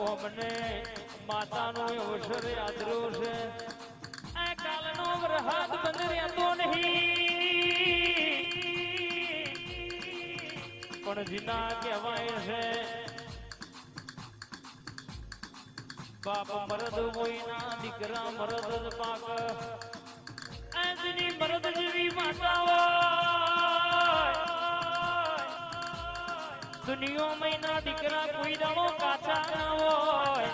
ઓમને માતાનો અવસર આદર્યો છે આ કાલનો વરસાદ બંધ રહેતો નહીં પણ જીના કહેવાય છે બાપ મરદ મોઈના દીકરા મરદ જ પાક આજની મરદ જેવી માતાઓ દુનિયો મહિના દીકરા કોઈ દાડો કાચા ના હોય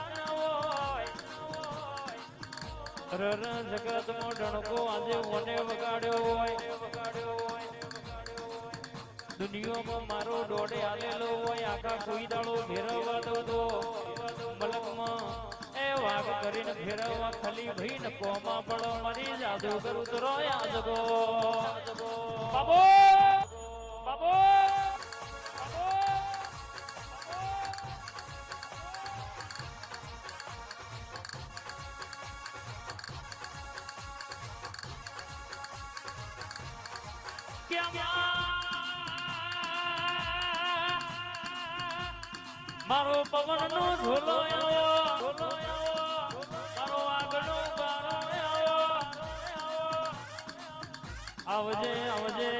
રર જગત નો ડણકો આજે મને વગાડ્યો હોય દુનિયામાં મારો દોડે આલેલો હોય આખા કોઈ દાડો ફેરવવા દો મલકમાં એ વાગ કરીને ફેરવવા ખાલી ભાઈ ને કોમાં પડો મારી જાદુગર ઉતરો યાદગો બાબો બાબો મારો પવન નો ઝોલો મારો આગનો ગારો આવજે આવજે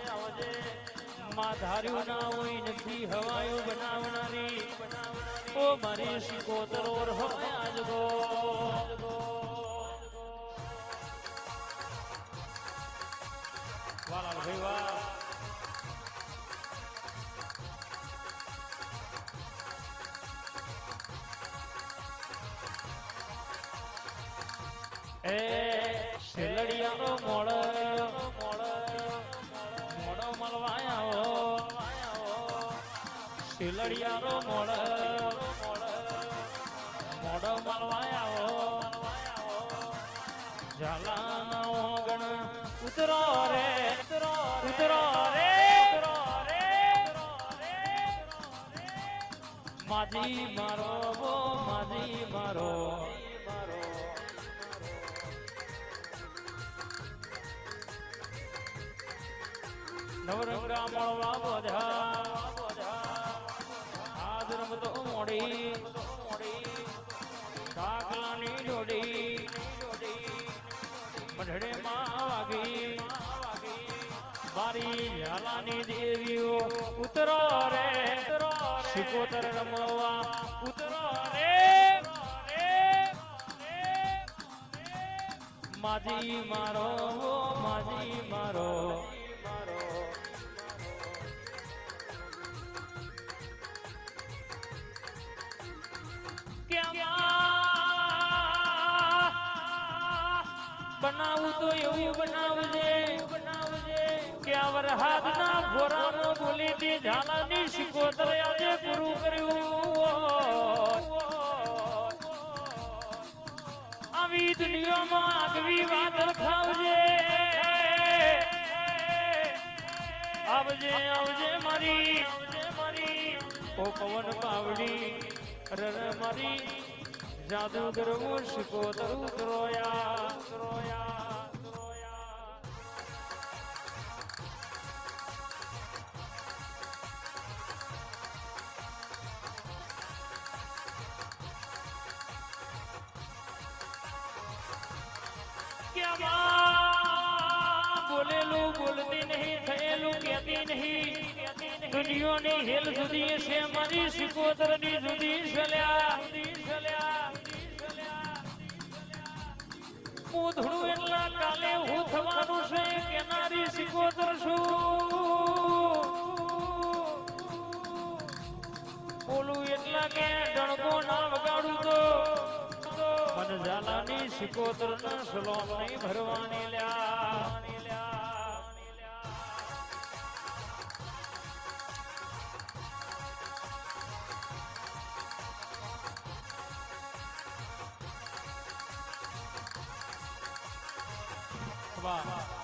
આવજે માં ધાર્યું ના હોય નથી હવાયું બનાવનારી ઓ મારી શિકોતરો હોય આજગો વાલા ભાઈ વાહ એ શેલડિયાનો મોડો મળવાયા શેલડિયાનો મોડો મળવાયા ઝાલાના ઓગણ ઉતરો રે ઉતરો રે માજી મારો માજી મારો નવરંગા મળવા બોધા આજ રમતો મોડી કાકલાની ડોડી મઢડે માં વાગી મારી ઝાલાની દેવીઓ ઉતરો રે શિકોતર રમવા ઉતરો રે માજી મારો માજી મારો બનાવું તો એવું બનાવજે કે આ વરહાદ ના ઘોરાનો બોલી દે ઝાલાની શિકોતર આજે પૂરું કર્યું આવી દુનિયામાં આગવી વાત ખાવજે આવજે આવજે મારી ઓ પવન પાવડી રર મારી જાદુગર શિકોતર ઉતરોયા બોલેલું બોલતી નહીં થયેલું કહેતી નહીં દુનિયાની હેલ સુધી છે મારી શિકોતર ની જુદી ચલ્યા મોધડું એટલા કાલે હું થવાનું છે કેનારી શિકોતર છું બોલું એટલા કે ડણકો ના વગાડું તો મને ઝાલાની શિકોતર ના સલોમ નહીં ભરવાની લ્યા વાહ